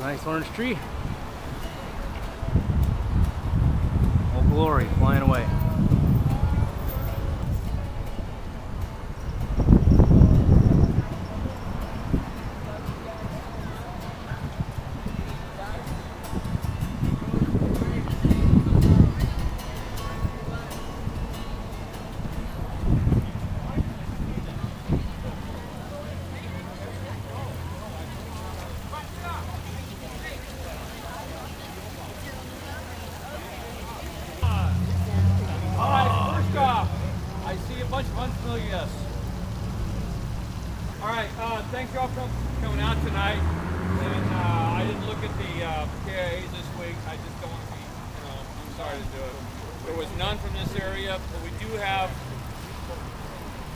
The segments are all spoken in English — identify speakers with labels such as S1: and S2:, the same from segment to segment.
S1: Nice orange tree. Old Glory flying away.
S2: Thanks y'all for coming out tonight. And I didn't look at the KIAs this week. I just don't want to be, I'm sorry to do it. There was none from this area, but we do have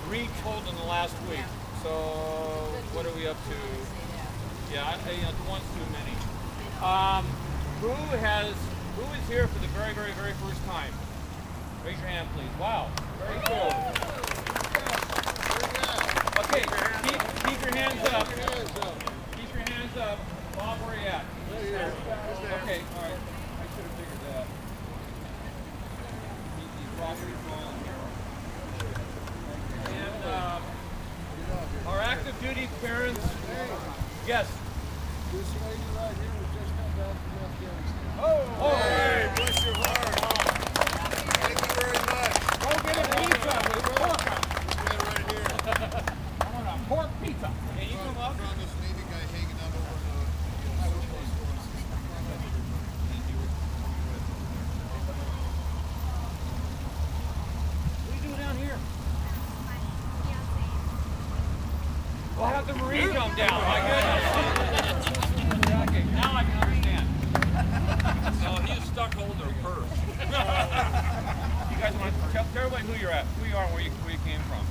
S2: 3 told in the last week. So what are we up to? Yeah, one's too many. Who is here for the very, very, very first time? Raise your hand, please. Wow, very cool. Okay, keep your hands up. Keep your hands up. Bob, where are you at? Okay, all right. I should have figured that. Keep these properties going. And our active duty parents. Yes.
S3: This lady right here was just come down from Afghanistan.
S2: Oh,
S3: hey, bless your heart. Thank you very much.
S2: Go get a pizza with pork.
S3: Right here.
S2: I want a pork pizza. Can you come up?
S3: From this Navy guy hanging out over the.
S2: What are you doing down here? We'll have the Marine come down. My goodness. Okay, now I can understand.
S4: No, he's stuck holding her purse.
S2: You guys want to tell everybody who you're at, who you are, and where you came from?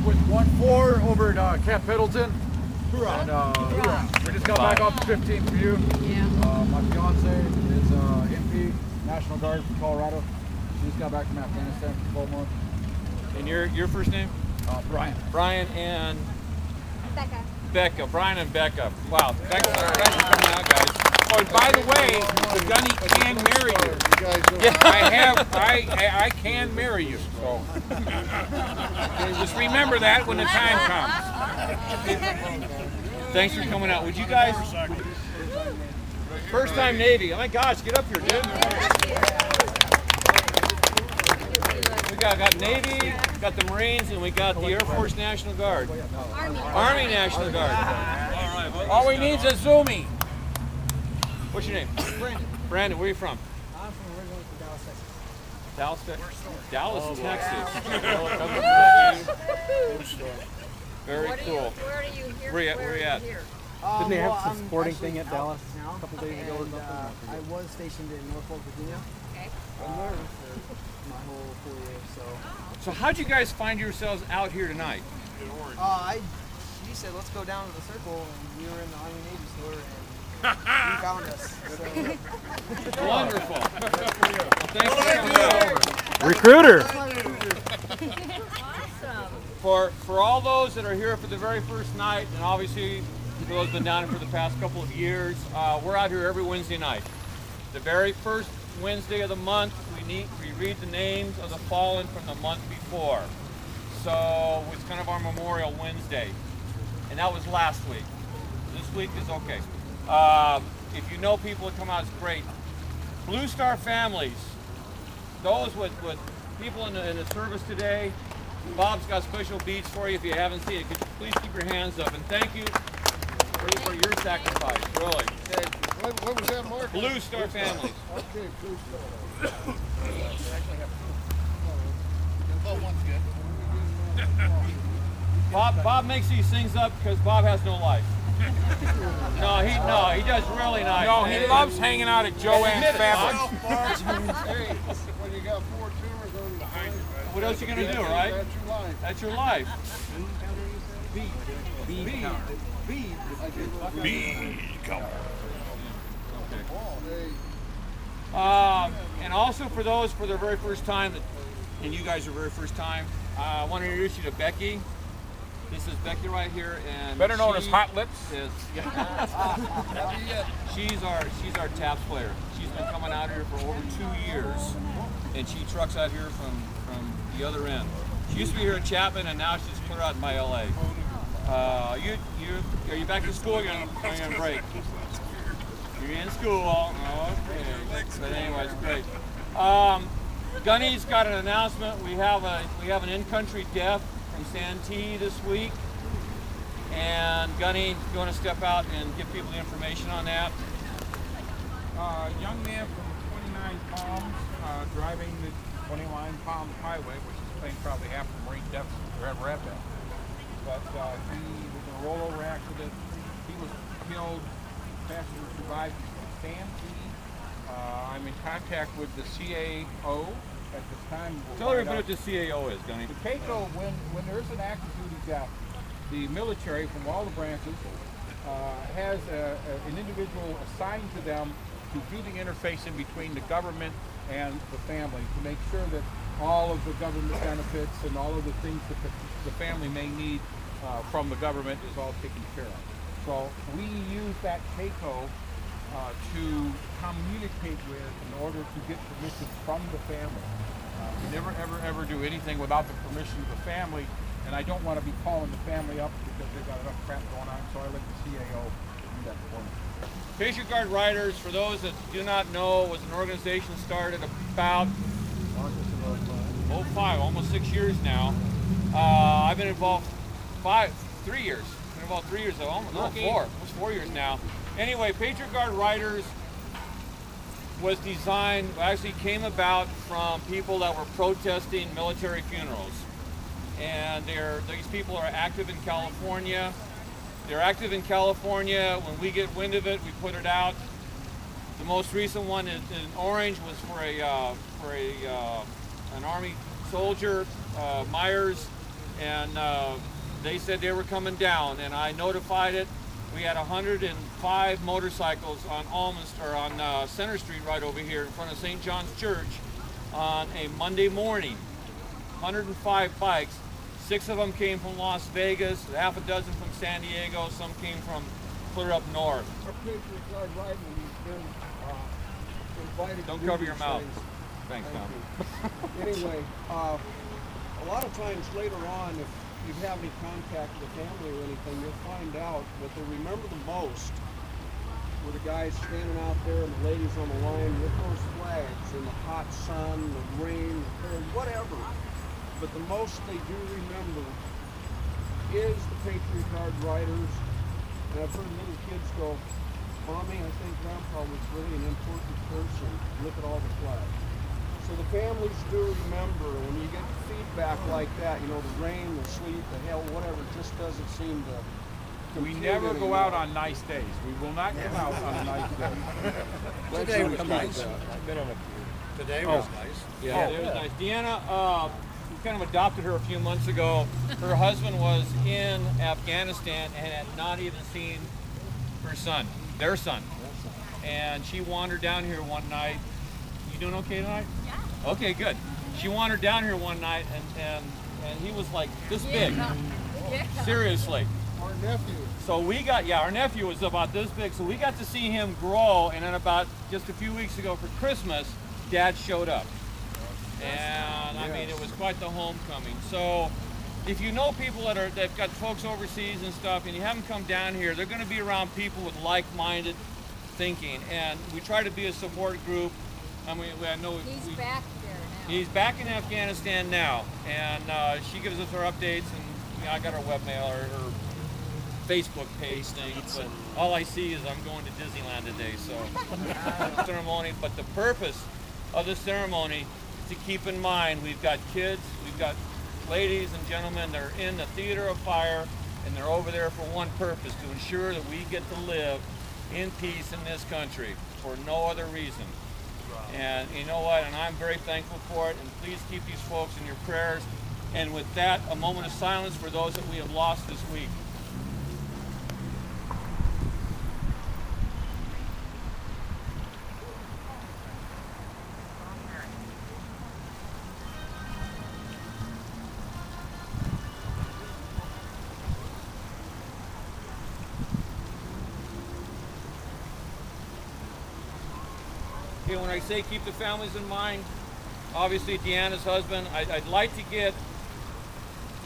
S5: With 1-4 over at Camp Pendleton. And we just got back off the 15th for you.
S6: Yeah.
S5: My fiance is MP, National Guard from Colorado. She just got back from Afghanistan for 12 months.
S2: And your first name?
S5: Brian.
S2: Brian and
S6: Becca.
S2: Becca. Brian and Becca. Wow. Thanks for coming out, guys. Oh, and by the way, the gunny can marry you. Yeah, I can marry you. So just remember that when the time comes. Thanks for coming out. Would you guys? First time Navy. Oh my gosh, get up here, dude. We got Navy, got the Marines, and we got the Air Force National Guard. Army National Guard. All we need is a zoomie. What's your name? Brandon. Brandon, where are you from?
S7: I'm from originally from Dallas, Texas.
S2: Dallas, Texas. Very cool.
S6: Where are you here?
S2: Where are you at?
S7: Didn't
S1: they have some sporting thing at Dallas
S7: now,
S1: a couple days ago or something?
S7: I was stationed in Norfolk, Virginia.
S6: Okay.
S7: For my whole 4 years.
S2: So how'd you guys find yourselves out here tonight?
S7: He said, let's go down to the circle, and we were in the Army Navy store, and he found us. So.
S2: Wonderful. Well, thanks for coming over.
S1: Recruiter.
S6: Awesome.
S2: For all those that are here for the very first night, and obviously for those who've been down here for the past couple of years, we're out here every Wednesday night. The very first Wednesday of the month, we read the names of the fallen from the month before. So it's kind of our Memorial Wednesday. And that was last week. This week is okay. If you know people that come out, it's great. Blue Star families, those with people in the service today, Bob's got special beads for you if you haven't seen it. Could you please keep your hands up, and thank you for your sacrifice, really.
S3: What was that, Mark?
S2: Blue Star families.
S3: Okay, Blue Star. Oh, one's good.
S2: Bob makes these things up because Bob has no life. No, he does really not.
S4: No, he loves hanging out at Joanne's Fabric.
S3: Hey, when you got 4 tumors over the behind you,
S2: What else you gonna do, right?
S3: that's your life.
S2: That's your life.
S4: B counter.
S2: And also for those for their very first time, and you guys are very first time, I want to introduce you to Becky. This is Becky right here, and
S4: Better known as
S2: she
S4: Hot Lips.
S2: is- she's our taps player. She's been coming out here for over 2 years, and she trucks out here from the other end. She used to be here at Chapman, and now she's clear out by LA. Are you back in school? You're on break. You're in school. Okay. But anyways, great. Gunny's got an announcement. We have an in-country deaf from Santee this week, and Gunny, you want to step out and give people the information on that?
S4: Young man from 29 Palms driving the 29 Palms Highway, which is paying probably half the Marine deaths we've ever had that. But he was in a rollover accident. He was killed. Passenger survived Santee. I'm in contact with the CAO at this time.
S2: Tell everybody what the CAO is, Gunny.
S4: The CAO, when there's an active duty death, the military from all the branches has an individual assigned to them to do the interface in between the government and the family to make sure that all of the government benefits and all of the things that the family may need from the government is all taken care of. So we use that CAO to communicate with in order to get permission from the family. We never, ever do anything without the permission of the family, and I don't want to be calling the family up because they've got enough crap going on, so I let the CAO do that for me.
S2: Patriot Guard Riders, for those that do not know, was an organization started about 05, almost 6 years now. I've been involved 3 years. Been involved 3 years, almost 4 years now. Anyway, Patriot Guard Riders was designed, actually came about from people that were protesting military funerals. And these people are active in California. They're active in California. When we get wind of it, we put it out. The most recent one in Orange was for an Army soldier, Myers, and they said they were coming down, and I notified it. We had 105 motorcycles on Center Street right over here in front of St. John's Church on a Monday morning. 105 bikes. 6 of them came from Las Vegas, half a dozen from San Diego, some came from clear up north.
S3: Our Patriot Guard Riding has been invited.
S2: Don't
S3: to
S2: cover
S3: do
S2: your
S3: these
S2: mouth.
S3: things.
S2: Thanks,
S3: Thank
S2: Tom.
S3: you. Anyway, a lot of times later on, if you have any contact with the family or anything, you'll find out what they remember the most were the guys standing out there and the ladies on the line with those flags in the hot sun, the rain, the cold, whatever. But the most they do remember is the Patriot Guard Riders. And I've heard little kids go, Mommy, I think Grandpa was really an important person. Look at all the flags. So the families do remember, and when you get feedback like that, you know, the rain, the sleet, the hail, whatever, it just doesn't seem to
S4: We
S3: compute
S4: never go
S3: anymore.
S4: out on nice days. We will not come out on a nice day.
S3: Today was nice.
S1: I've been on a few.
S3: Today was nice.
S2: Yeah, it was nice. Deanna, we kind of adopted her a few months ago. Her husband was in Afghanistan and had not even seen her son, their son. And she wandered down here one night. You doing okay tonight? Yeah. Okay, good. She wandered down here one night and he was like this big. Seriously.
S3: Our nephew.
S2: So we got, our nephew was about this big, so we got to see him grow, and then about just a few weeks ago for Christmas, Dad showed up. And I mean, it was quite the homecoming. So if you know people that've got folks overseas and stuff, and you have them come down here, they're gonna be around people with like-minded thinking, and we try to be a support group. I mean, I know
S6: He's back there now.
S2: he's back in Afghanistan now, and she gives us her updates, and you know, I got her webmail or her Facebook page thing, but all I see is I'm going to Disneyland today, so ceremony. But the purpose of the ceremony is to keep in mind we've got kids, we've got ladies and gentlemen that are in the theater of fire, and they're over there for one purpose, to ensure that we get to live in peace in this country for no other reason. And you know what, and I'm very thankful for it, and please keep these folks in your prayers. And with that, a moment of silence for those that we have lost this week. Okay, when I say keep the families in mind, obviously Deanna's husband, I'd like to get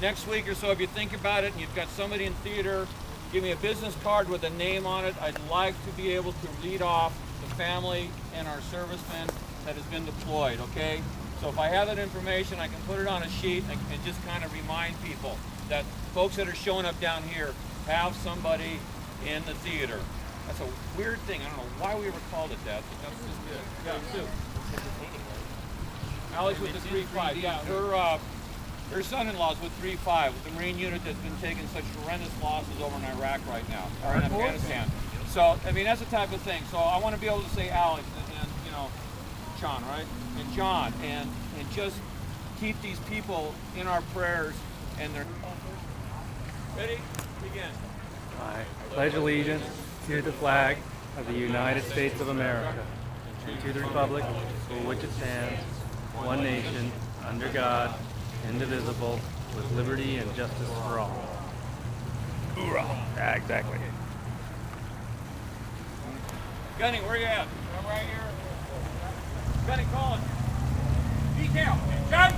S2: next week or so, if you think about it and you've got somebody in theater, give me a business card with a name on it. I'd like to be able to read off the family and our servicemen that has been deployed, okay? So if I have that information, I can put it on a sheet and just kind of remind people that folks that are showing up down here have somebody in the theater. That's a weird thing. I don't know why we ever called it that, but that's just it. Yeah, Sue. Alex with the 3-5. Yeah, her son-in-law's with 3-5, with the Marine unit that's been taking such horrendous losses over in Iraq right now, or in Afghanistan. So, I mean, that's the type of thing. So I want to be able to say Alex and you know, Sean, right? And John, and just keep these people in our prayers and their... Ready? Begin.
S1: I pledge allegiance to the flag of the United States of America and to the republic for which it stands, one nation, under God, indivisible, with liberty and justice for all. Hoorah! Yeah, exactly.
S2: Gunny, where you at? I'm right here. Gunny, call it. Detail. Gun!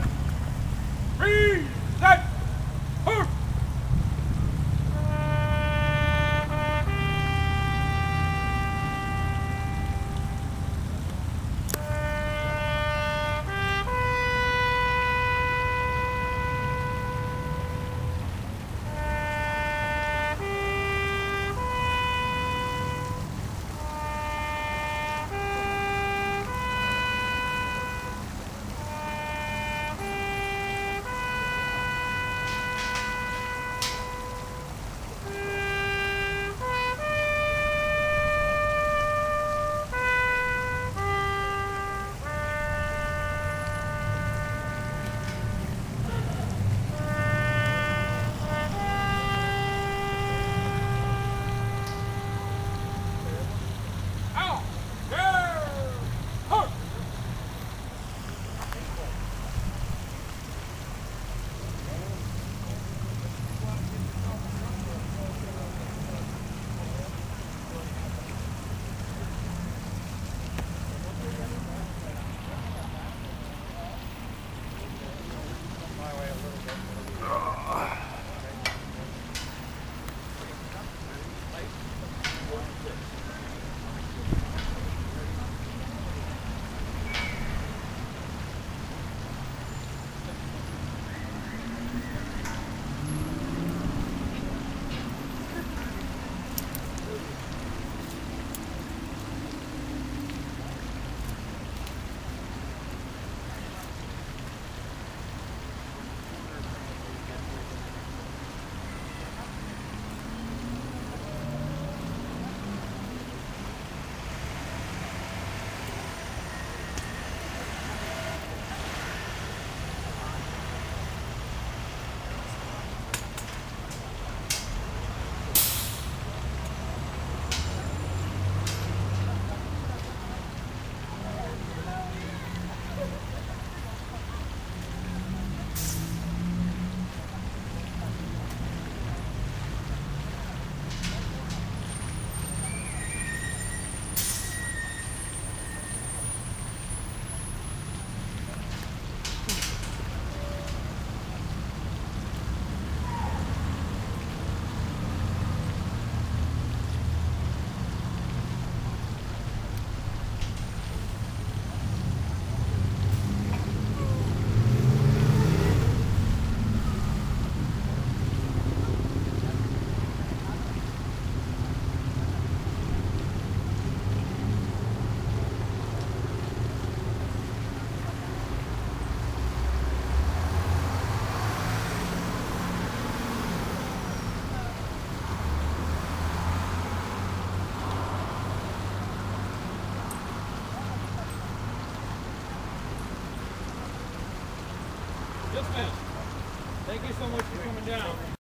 S2: Freeze! Set! Hoot! Yes, ma'am. Thank you so much for coming down.